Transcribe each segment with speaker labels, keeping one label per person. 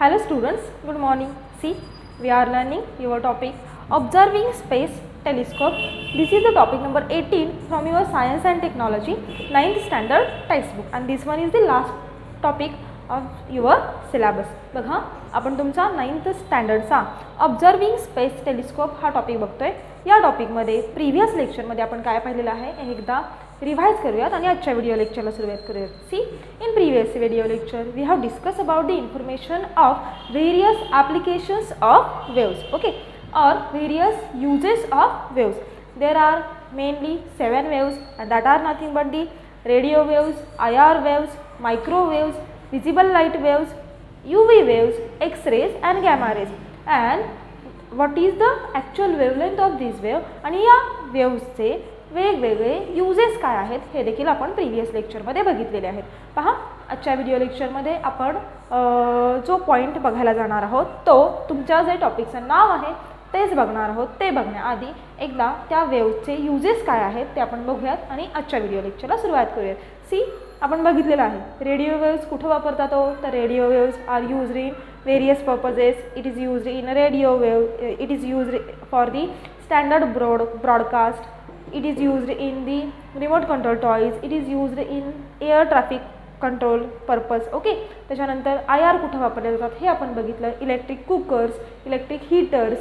Speaker 1: Hello students, good morning. See, we are learning your topic Observing Space Telescope. This is the topic number 18 from your Science and Technology 9th standard textbook, and this one is the last topic of your syllabus. बघा आपण तुमचा 9th स्टँडर्डचा observing space telescope हा topic बघतोय. या टॉपिकमध्ये previous लेक्चरमध्ये आपण काय पाहिलेलं आहे हे एकदा रिवाइज करूयात आणि आजच्या व्हिडिओ लेक्चरला सुरुवात करूयात. See, in previous video lecture we have discuss about the information of various applications of waves, okay, or various uses of waves. There are mainly 7 waves, and that are nothing but the radio waves, IR waves, microwaves, visible light waves, UV waves, X-rays and gamma rays. And what is the actual wavelength of these wave? आणि या वेव्सचे वेगवेगळे uses काय आहेत हे देखील आपण previous लेक्चरमध्ये बघितलेले आहेत. पहा, आजच्या व्हिडिओ लेक्चरमध्ये आपण जो पॉईंट बघायला जाणार आहोत तो तुमच्या जे टॉपिकचं नाव आहे तेच बघणार आहोत. ते बघण्याआधी एकदा त्या वेव्सचे युजेस काय आहेत ते आपण बघूयात आणि आजच्या व्हिडिओ लेक्चरला सुरुवात करूयात. सी, आपण बघितलेलं आहे रेडिओ वेव्स कुठं वापरतात हो, तर radio waves are used in various purposes. It is used in radio wave, it is used for the standard broadcast, it is used in the remote control toys, it is used in air traffic control purpose. Okay, त्याच्यानंतर IR कुठं वापरले जातात हे आपण बघितलं. Electric cookers, electric heaters,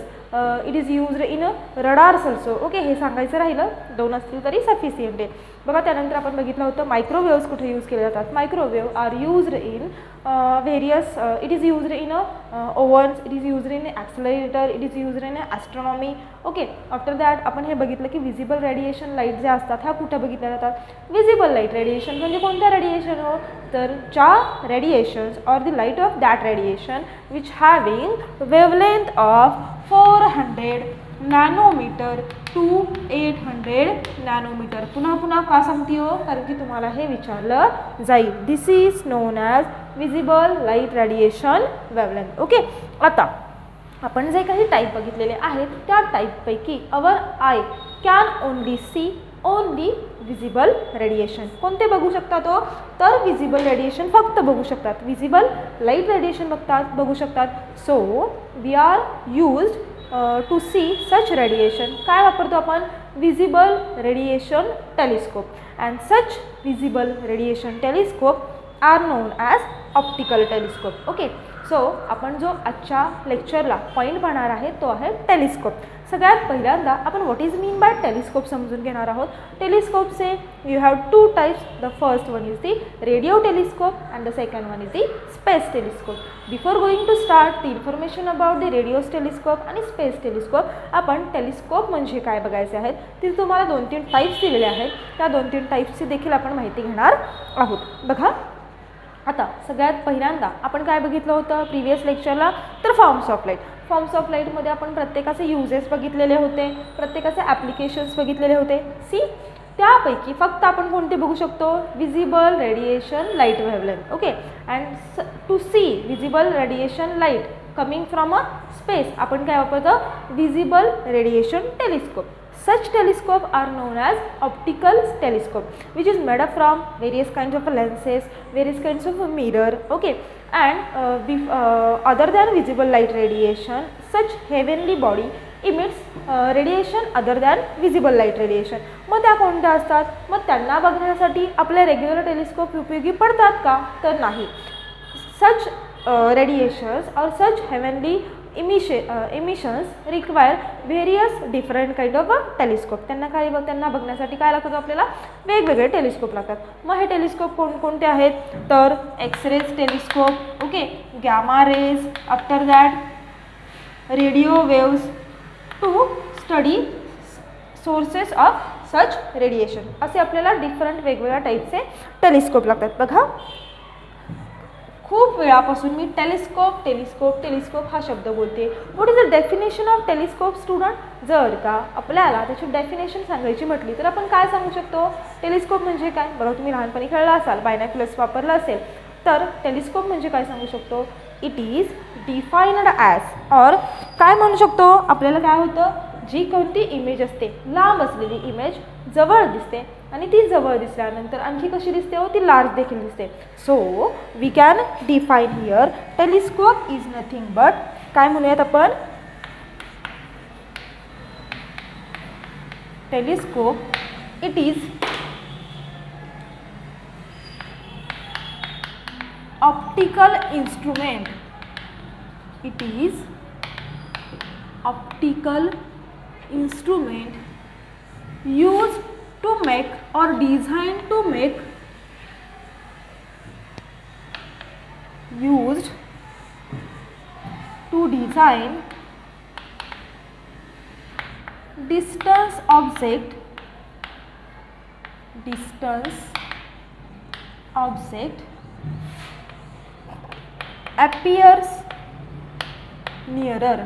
Speaker 1: it is used in radars also. Okay, हे सांगायचं राहिलं, 2 असतील तरी सफिशियंट आहे. बघा, त्यानंतर आपण बघितलं होतं मायक्रोवेव्स कुठे यूज केले जातात. Microwave are used in various it is used in ovens, it is used in accelerator, it is used in astronomy. Okay, after that आपण हे बघितलं की विजिबल रेडिएशन लाईट जे असतात ह्या कुठे बघितल्या जातात. विजिबल लाईट रेडिएशन म्हणजे कोणत्या रेडिएशन हो, तर ज्या radiations or the light of that radiation which having wavelength of 400 nanometer to 800 nanometer. पुन्हा का सांगते हो, कारण की तुम्हाला हे विचारलं जाईल. This is known as visible light radiation wavelength. Okay, आता आपण जे काही टाईप बघितलेले आहेत त्या टाईपपैकी our eye can only see only visible radiation. कोणते बघू शकतात हो, तर विजिबल रेडिएशन फक्त बघू शकतात. विजिबल लाईट रेडिएशन बघू शकतात. So we are used to see such radiation. काय वापरतो आपण, visible radiation telescope. And such visible radiation telescope are known as optical telescope. Okay, so आपण जो आजच्या लेक्चरला पॉईंट पाहणार आहे तो आहे टेलिस्कोप. सगळ्यात पहिल्यांदा आपण what is mean by telescope समजून घेणार आहोत. टेलिस्कोपचे you have 2 types. The first one is the radio telescope and the second one is the space telescope. Before going to start the information about the radio telescope आणि space telescope, आपण telescope म्हणजे काय बघायचे आहेत. तिथे तुम्हाला 2-3 types दिलेले आहेत. त्या 2-3 टाईप्सची देखील आपण माहिती घेणार आहोत. बघा, आता सगळ्यात पहिल्यांदा आपण काय बघितलं होतं प्रीवियस लेक्चरला, तर forms of light. Forms of लाईटमध्ये आपण प्रत्येकाचे युजेस बघितलेले होते, प्रत्येकाचे ॲप्लिकेशन्स बघितलेले होते. सी, त्यापैकी फक्त आपण कोणते बघू शकतो, visible radiation light wavelength. Okay, and to see visible radiation light coming from a space आपण काय वापरतो, visible radiation telescope. Such telescope are known as optical telescope, which is made up from various kinds of lenses, various kinds of mirror. Okay, and other than visible light radiation, such heavenly body emits radiation other than visible light radiation. मग त्या कोणत्या असतात, मग त्यांना बघण्यासाठी आपले regular telescope उपयोगी पडतात का, तर नाही. Such radiations or such heavenly emissions require various different kind of telescope. त्यांना बघण्यासाठी काय लागतं, आपल्याला वेगवेगळे टेलिस्कोप लागतात. मग हे टेलिस्कोप कोणते आहेत, तर X rays telescope, okay, gamma rays, after that radio waves to study sources of such radiation. असे आपल्याला डिफरंट वेगवेगळ्या टाईपचे टेलिस्कोप लागतात. बघा, खूप वेळापासून मी टेलिस्कोप हा शब्द बोलते. What is the definition of telescope student. जर का आपल्याला त्याची डेफिनेशन सांगायची म्हटली तर आपण काय सांगू शकतो, टेलिस्कोप म्हणजे काय. बघा, तुम्ही लहानपणी खेळला असाल, बायनॅक्युलर्स वापरला असेल, तर टेलिस्कोप म्हणजे काय सांगू शकतो, इट इज डिफाइन्ड ॲज, और काय म्हणू शकतो, आपल्याला काय होतं, जी कोणती इमेज असते लांब असलेली इमेज जवळ दिसते आणि ती जवळ दिसल्यानंतर आणखी कशी दिसते हो, ती लार्ज देखील दिसते. So we can define here telescope is nothing but, काय म्हणूयात आपण, telescope it is optical instrument. It is optical instrument used to make or designed to make, used to design distance object, appears nearer.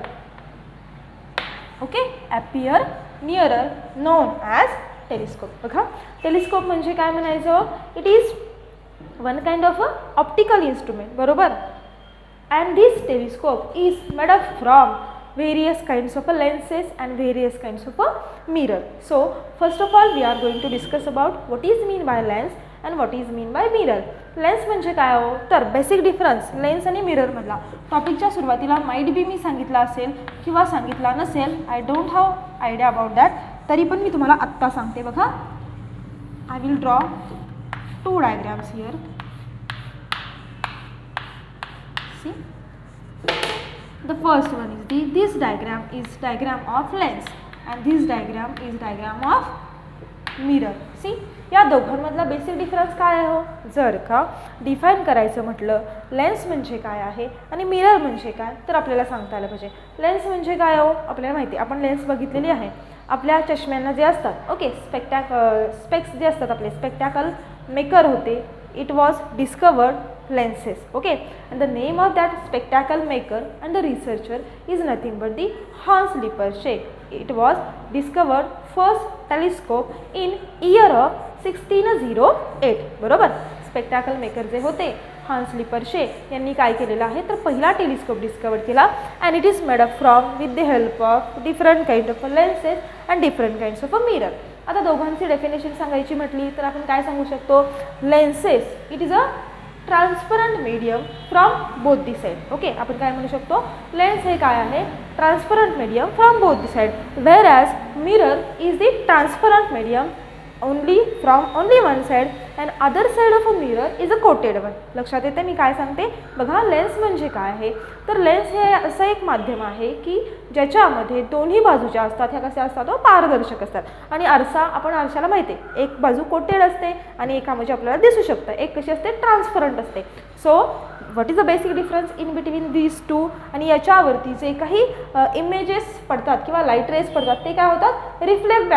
Speaker 1: Okay, appear nearer known as telescope. बघा, telescope म्हणजे काय म्हणायचं, it is one kind of a optical instrument, बरोबर. And this telescope is made up from various kinds of lenses and various kinds of mirror. So first of all we are going to discuss about what is mean by lens and what is mean by mirror. Lens म्हणजे काय हो, तर basic difference lens आणि mirror मधला. टॉपिकच्या सुरुवातीला might be मी सांगितला असेल किंवा सांगितला नसेल, I don't have idea about that, तरी पण मी तुम्हाला आत्ता सांगते. बघा, I will draw 2 diagrams here. See, the first one is this diagram is diagram of lens and this diagram is diagram of mirror. See, या दोघांमधला बेसिक डिफरन्स काय आहे हो, जर का डिफाईन करायचं म्हटलं लेन्स म्हणजे काय आहे आणि मिरर म्हणजे काय, तर आपल्याला सांगता आलं पाहिजे. लेन्स म्हणजे काय हो, आपल्याला माहिती आहे, आपण लेन्स बघितलेली आहे आपल्या चष्म्यांना जे असतात. ओके, स्पेक्स जे असतात आपले, स्पेक्टॅकल मेकर होते. It was discovered lenses. Okay, and the name of that spectacle maker and the researcher is nothing but the Hans Lippershey. It was discovered first telescope in year of 1608. बरोबर, spectacle maker जे होते Hans Lippershey यांनी काय केलेलं आहे, तर पहिला telescope डिस्कवर केला. And it is made up from with the help of different kind of lenses and different kinds of a mirror. आता दोघांची डेफिनेशन सांगायची म्हटली तर आपण काय सांगू शकतो, lenses it is a transparent medium from both the side. Okay, आपण काय म्हणू शकतो, लेन्स हे काय आहे, transparent medium from both the side, wear as mirror is the transparent medium only from only one side and other side of a mirror is a coated one. लक्षात येते मी काय सांगते. बघा, लेन्स म्हणजे काय आहे, तर लेन्स हे असं एक माध्यम आहे की ज्याच्यामध्ये दोन्ही बाजूच्या असतात, ह्या कशा असतात, पारदर्शक असतात. आणि आरसा, आपण आरशाला माहिती आहे, एक बाजू कोटेड असते आणि एकामध्ये आपल्याला दिसू शकतं, एक कशी असते, ट्रान्सपरंट असते. So what is the basic difference in between these two. आणि याच्यावरती जे काही इमेजेस पडतात किंवा लाईट रेज पडतात ते काय होतात, रिफ्लेक्ट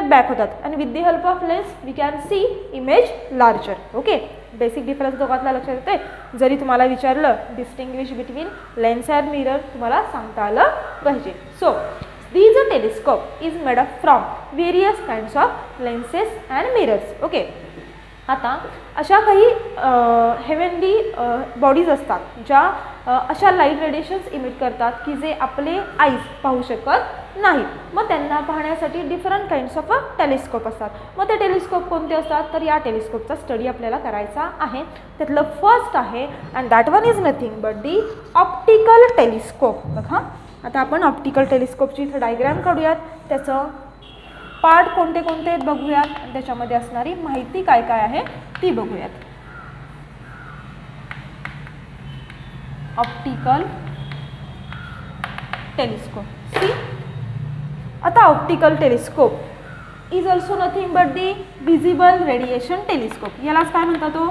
Speaker 1: बॅक होतात. आणि with the help of lens we can see image larger. Okay, basic difference दोघांतला लक्षात येते. जरी तुम्हाला विचारलं distinguish between lens and mirror, तुम्हाला सांगता आलं पाहिजे. So this a telescope is made up from various kinds of lenses and mirrors. Okay, आता अशा काही हेवनली बॉडीज असतात ज्या अशा लाईट रेडिएशन्स इमिट करतात की जे आपले आईज पाहू शकत नाहीत. मग त्यांना पाहण्यासाठी डिफरंट काइंड्स ऑफ टेलिस्कोप असतात. मग ते टेलिस्कोप कोणते असतात, तर या टेलिस्कोपचा स्टडी आपल्याला करायचा आहे. त्यातलं फर्स्ट आहे and that one is nothing but the optical telescope. बघा, आता आपण ऑप्टिकल टेलिस्कोपची इथं डायग्राम काढूयात, त्याचं पार्ट कोणते कोणते आहेत बघूयात आणि त्याच्यामध्ये असणारी माहिती काय काय आहे ती बघूयात. Optical telescope. सी, आता optical telescope is also nothing but the visible radiation telescope. यालाच काय म्हणतात तो,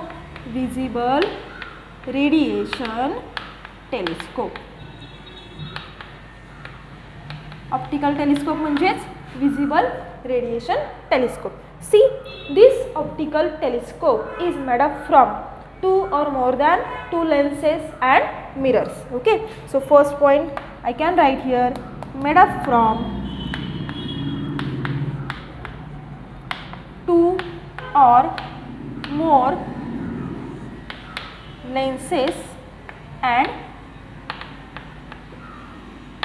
Speaker 1: visible radiation telescope. Optical telescope म्हणजेच visible radiation telescope. See, this optical telescope is made up from 2 or more than 2 lenses and mirrors. Okay, so first point I can write here, made up from 2 or more lenses and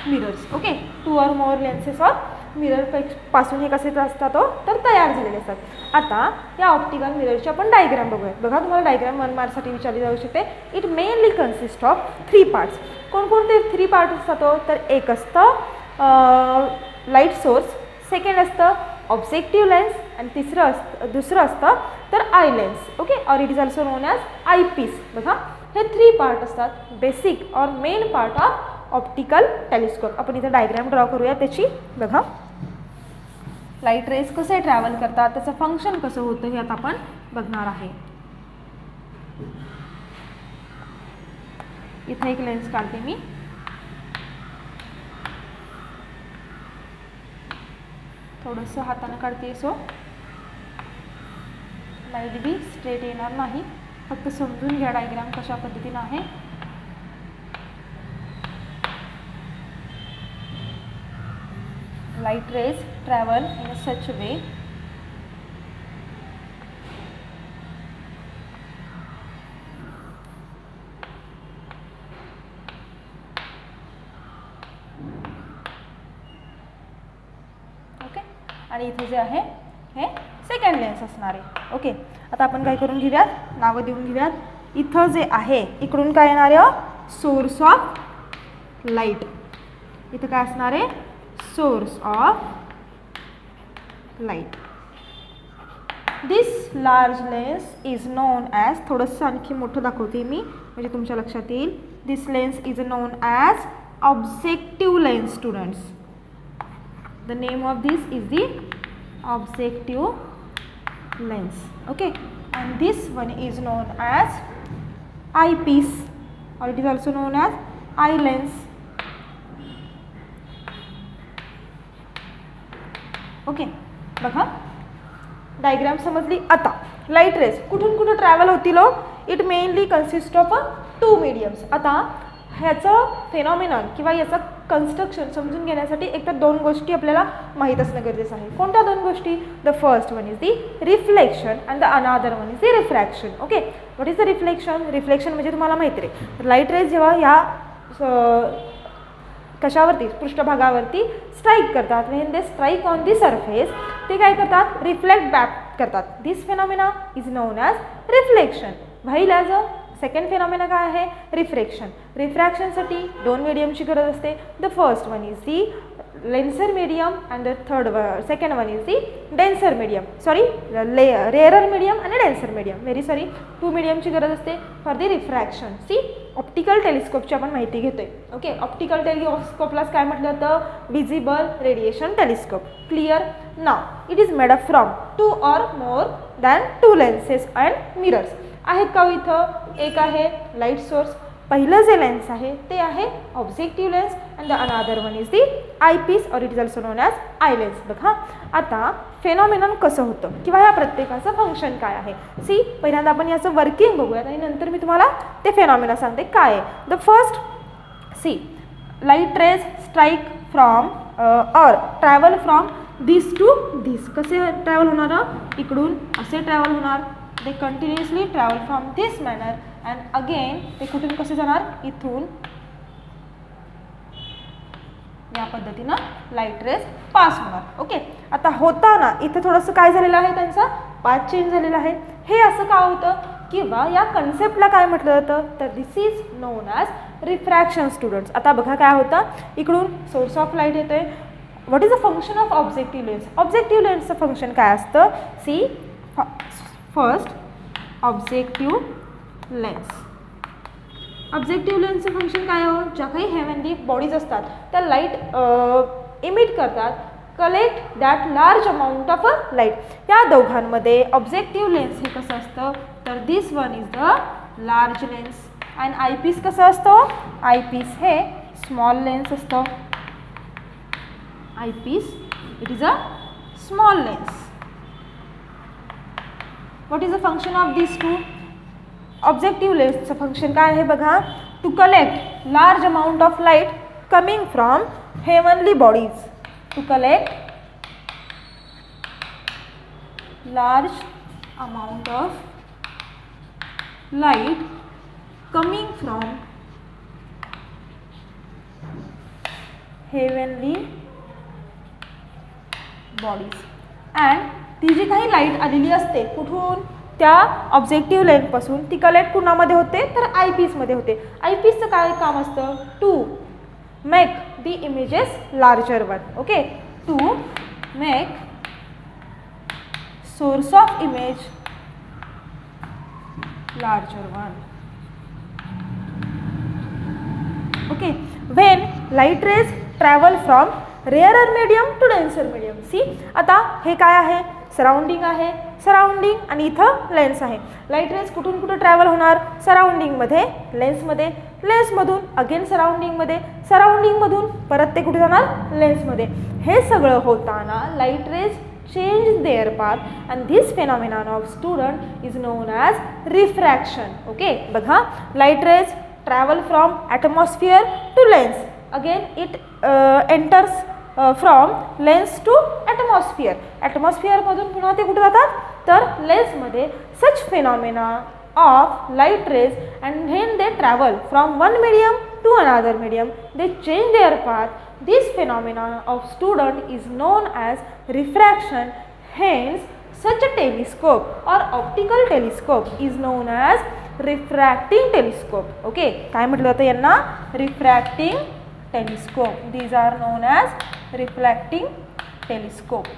Speaker 1: mirrors. Okay, 2 or more lenses or mirror पासून हे कसे असतात तर तयार झालेले असतात. आता या ऑप्टिकल मिररची आपण डायग्राम बघूया. बघा, तुम्हाला डायग्राम 1 मार्कसाठी विचारली जाऊ शकते. It mainly consist of 3 parts. कोणकोणते 3 पार्ट असतात तर एक असतं लाईट सोर्स, सेकंड असतं ऑब्जेक्टिव्ह लेन्स आणि दुसरं असतं तर आय लेन्स. ओके, और it is also known as eyepiece. बघा, हे 3 पार्ट असतात, बेसिक और main part of optical telescope. आपण इथे डायग्राम ड्रॉ करूया त्याची. बघा, लाईट रेज कसे ट्रॅव्हल करतात, त्याचं फंक्शन कसं होतं हे आता आपण बघणार आहे. इथे एक लेन्स काढते मी. थोडंसं हाताने काढते, सो लाईट बी स्ट्रेट येणार नाही. फक्त समजून घ्या डायग्राम कशा पद्धतीने आहे. Light rays travel in a such way okay. आणि इथे जे आहे हे सेकंड लेन्स असणार आहे. ओके, आता आपण काय करून घेऊयात, नावं देऊन घेऊयात. इथं जे आहे इकडून काय येणार आहे, सोर्स ऑफ लाईट. इथं काय असणार आहे, source of light. This large lens is known as, थोडंसं आणखी मोठं दाखवते मी म्हणजे तुमच्या लक्षात येईल. This lens is known as objective lens students. The name of this is the objective lens. Okay, and this one is known as eyepiece, or it is also known as eye lens. Okay, बघा diagram समजली. आता light rays कुठून कुठं travel होतील. It mainly consist of 2 mediums. आता ह्याचं फेनॉमिनॉन किंवा याचं कन्स्ट्रक्शन समजून घेण्यासाठी एकतर 2 गोष्टी आपल्याला माहीत असणं गरजेचं आहे. कोणत्या 2 गोष्टी? The first one is the reflection and the another one is the refraction. Okay, what is the reflection? Reflection म्हणजे तुम्हाला माहिती आहे, लाईट रेज जेव्हा ह्या कशावरती, पृष्ठभागावरती स्ट्राईक करतात, when they strike on the surface, ते काय करतात, रिफ्लेक्ट बॅक करतात. This phenomena is known as reflection. While as a second phenomena काय आहे, रिफ्रॅक्शन. रिफ्रॅक्शनसाठी 2 मीडियमची गरज असते. The first one is the lesser medium and the second one is the denser medium. Sorry, rarer medium आणि denser medium. Very sorry, 2 मीडियमची गरज असते for the refraction. See, optical टेलिस्कोपची आपण माहिती घेतोय. ओके, ऑप्टिकल टेलिस्कोपलाच काय म्हटलं जातं, visible radiation telescope. Clear. Now it is made up from 2 or more than 2 lenses and mirrors. आहेत का इथं? एक आहे लाईट सोर्स, पहिलं जे लेन्स आहे ते आहे objective lens and the another one is the eyepiece, or it is also known as eye lens. बघा, आता फेनॉमिनॉन कसं होतं किंवा या प्रत्येकाचं फंक्शन काय आहे. सी, पहिल्यांदा आपण याचं वर्किंग बघूयात आणि नंतर मी तुम्हाला ते फेनॉमिना सांगते काय आहे. The first, see, light rays strike from or travel from this to this. कसे ट्रॅव्हल होणार, इकडून असे ट्रॅव्हल होणार. They continuously travel from this manner and again ते कुठून कसे जाणार, इथून या पद्धतीनं लाईट रेज पास होणार. ओके, आता होताना इथं थोडंसं काय झालेलं आहे, त्यांचा पाथ चेंज झालेला आहे. हे असं का होतं किंवा या कन्सेप्टला काय म्हटलं जातं, तर this is known as refraction students. आता बघा काय होतं, इकडून सोर्स ऑफ लाईट येतोय. What is the function of objective lens? Objective लेन्सचं फंक्शन काय असतं? See, first objective lens. Objective लेन्सचं फंक्शन काय हो, ज्या काही हेवनली बॉडीज असतात त्या लाईट इमिट करतात, collect that large amount of a light. या दोघांमध्ये ऑब्जेक्टिव्ह लेन्स हे कसं असतं, तर this one is the large lens and eyepiece कसं असतं, आय पीस हे स्मॉल लेन्स असतं. Eyepiece it is a small lens. What is the function of this two? Objective लेन्सचं फंक्शन काय आहे बघा, to collect large amount of light coming from heavenly bodies. To collect large amount of light coming from heavenly bodies. And ती जी काही light आलेली असते कुठून, त्या ऑब्जेक्टिव्ह लेन्सपासून, ती कलेक्ट कुणामध्ये होते तर आयपीसमध्ये होते. आयपीसचं काय काम असतं, to make the images larger one. Okay, to make source of image larger one. Okay, when light rays travel from rarer medium to denser medium. See, आता हे काय आहे, सराउंडिंग आहे, सराउंडिंग आणि इथं लेन्स आहे. लाईट रेज कुठून कुठं ट्रॅव्हल होणार, सराउंडिंगमध्ये, लेन्समध्ये, लेन्समधून अगेन सराउंडिंगमध्ये, सराउंडिंगमधून परत ते कुठे जाणार, लेन्समध्ये. हे सगळं होताना light rays change their path and this phenomenon of student is known as refraction. Okay, बघा, light rays travel from atmosphere to lens. Again it enters from lens to atmosphere. atmosphere मधून पुन्हा ते कुठे जातात तर लेन्स मध्ये. such phenomena of light rays and when they travel from one medium to another medium, they change their path. This phenomenon of student is known as refraction. Hence, such a telescope or optical telescope is known as refracting telescope. Okay, काय म्हटलं जातं यांना, refracting telescope. These are known as refracting telescope.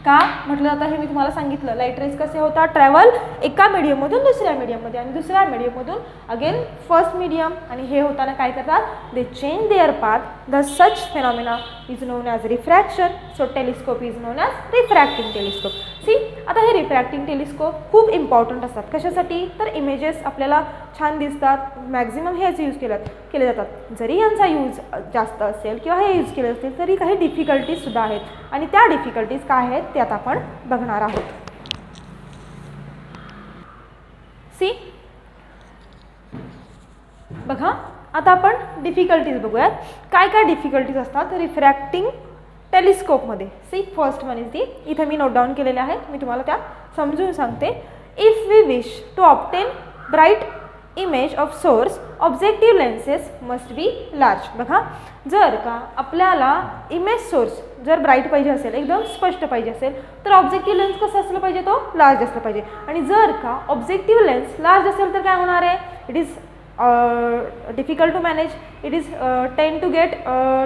Speaker 1: का म्हटलं जातं हे मी तुम्हाला सांगितलं. लाईट रेज कसे होतात, ट्रॅव्हल एका मीडियममधून दुसऱ्या मीडियममध्ये आणि दुसऱ्या मीडियममधून अगेन फर्स्ट मीडियम. आणि हे होताना काय करतात, they change their path. The such phenomena is known as refraction. So telescope is known as refracting telescope. See, आता हे रिफ्रॅक्टिंग टेलिस्कोप खूप इम्पॉर्टंट असतात. कशासाठी तर इमेजेस आपल्याला छान दिसतात, मॅक्झिमम हेच यूज केले जातात. जरी यांचा यूज जास्त असेल किंवा हे यूज केले असतील तरी काही डिफिकल्टीजसुद्धा आहेत. आणि त्या डिफिकल्टीज काय आहेत ते आता आपण बघणार आहोत. सी, बघा, आता आपण डिफिकल्टीज बघूयात. काय काय डिफिकल्टीज असतात रिफ्रॅक्टिंग टेलिस्कोपमध्ये. See, first one is the, इथे मी नोट डाऊन केलेले आहेत, मी तुम्हाला त्या समजून सांगते. If we wish to obtain bright image of source, objective lenses must be large. बघा, जर का आपल्याला इमेज सोर्स जर ब्राईट पाहिजे असेल, एकदम स्पष्ट पाहिजे असेल तर ऑब्जेक्टिव्ह लेन्स कसं असलं पाहिजे, तो लार्ज असलं पाहिजे. आणि जर का ऑब्जेक्टिव्ह लेन्स लार्ज असेल तर काय होणार आहे, it is difficult to manage, it is tend to get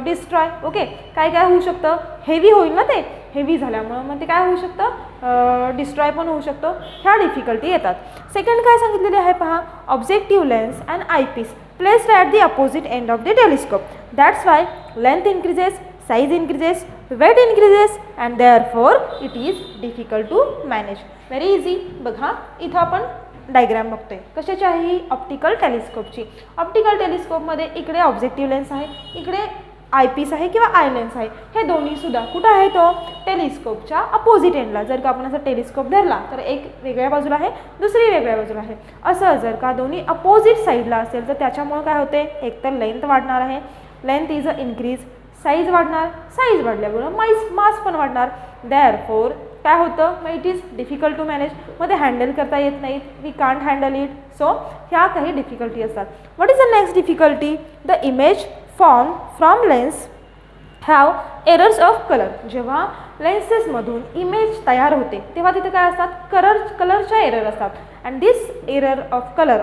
Speaker 1: destroy. Okay, काय काय होऊ शकतं, हेवी होईल ना, ते हेवी झाल्यामुळं मग ते काय होऊ शकतं, डिस्ट्रॉय पण होऊ शकतं. ह्या डिफिकल्टी येतात. सेकंड काय सांगितलेले आहे पहा, objective lens and eyepiece placed at the opposite end of the telescope. That's why length increases, size increases, weight increases and therefore it is difficult to manage. Very easy. बघा, इथं आपण diagram बघतोय. कशाची आहे ही, ऑप्टिकल टेलिस्कोपची. ऑप्टिकल टेलिस्कोपमध्ये इकडे objective lens आहे, इकडे eyepiece आहे किंवा आय लेन्स आहे. हे दोन्ही सुद्धा कुठं आहे, तो टेलिस्कोपच्या अपोजिट एंडला. जर का आपण असा टेलिस्कोप धरला तर एक वेगळ्या बाजूला आहे, दुसरी वेगळ्या बाजूला आहे. असं जर का दोन्ही अपोजिट साईडला असेल तर त्याच्यामुळे काय होते, एक तर लेंथ वाढणार आहे, length is a increase, size वाढणार, साईज वाढल्यामुळे मास पण वाढणार. देअरफॉर काय होतं, मग it is difficult to manage. मग ते हँडल करता येत नाहीत, we can't handle it. So ह्या काही डिफिकल्टी असतात. What is the next difficulty, the image form from lens have errors of colour. जेव्हा लेन्सेसमधून इमेज तयार होते तेव्हा तिथे काय असतात, कलरच्या एरर असतात. And this error of colour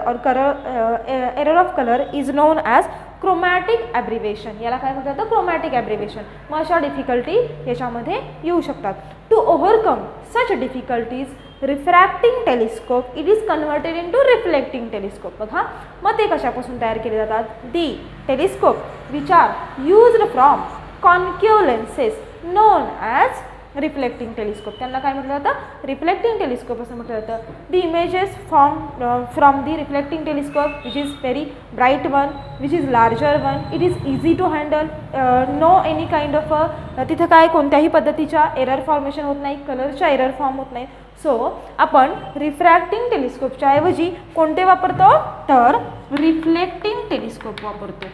Speaker 1: error of colour is known as chromatic abbreviation. याला काय म्हणतात, क्रोमॅटिक ॲब्रिवेशन. मग अशा डिफिकल्टी याच्यामध्ये येऊ शकतात. To overcome such difficulties refracting telescope it is converted into reflecting telescope. बघा, मग ते कशापासून तयार केले जातात, the telescope which are used from concave lenses known as reflecting telescope. त्यांना काय म्हटलं जातं, रिफ्लेक्टिंग टेलिस्कोप असं म्हटलं जातं. The images from the reflecting telescope which is very bright one, which is larger one, it is easy to handle, no any kind of तिथं काय कोणत्याही पद्धतीच्या एरर फॉर्मेशन होत नाही, कलरच्या एरर फॉर्म होत नाही. सो आपण रिफ्रॅक्टिंग टेलिस्कोपच्या ऐवजी कोणते वापरतो, तर रिफ्लेक्टिंग टेलिस्कोप वापरतो.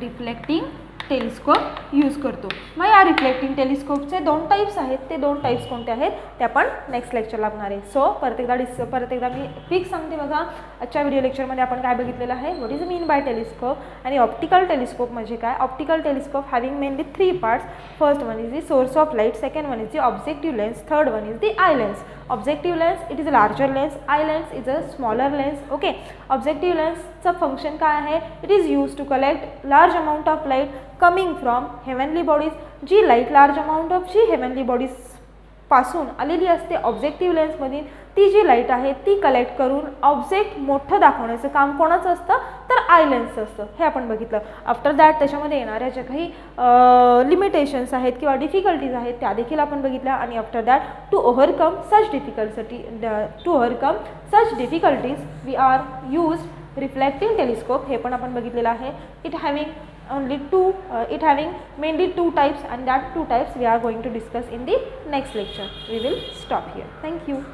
Speaker 1: रिफ्लेक्टिंग टेलिस्कोप यूज करतो. मग या रिफ्लेक्टिंग टेलिस्कोपचे 2 टाईप्स आहेत. ते 2 टाईप्स कोणते आहेत ते आपण नेक्स्ट लेक्चरला बघणार आहे. सो परत एकदा मी क्विक सांगते बघा. आजच्या व्हिडिओ लेक्चरमध्ये आपण काय बघितलेलं आहे, what is mean by telescope आणि ऑप्टिकल टेलिस्कोप म्हणजे काय. Optical telescope having mainly 3 parts. First one is the source of light, second one is the objective lens, third one is the eye lens. Objective lens it is a larger lens, eye lens is a smaller lens. Okay, objective लेन्सचं function काय आहे, it is use to collect large amount of light coming from heavenly bodies. जी light large amount of जी heavenly bodies पासून आलेली असते objective लेन्समधील, ती जी light आहे ती कलेक्ट करून ऑब्जेक्ट मोठं दाखवण्याचं काम कोणाचं असतं, तर आय लेन्सचं असतं. हे आपण बघितलं. आफ्टर दॅट त्याच्यामध्ये येणाऱ्या ज्या काही लिमिटेशन्स आहेत किंवा डिफिकल्टीज आहेत त्या देखील आपण बघितल्या. आणि after that to overcome such difficulties we are use reflecting telescope. हे पण आपण बघितलेलं आहे. It having mainly 2 types, and that 2 types we are going to discuss in the next lecture. We will stop here. Thank you.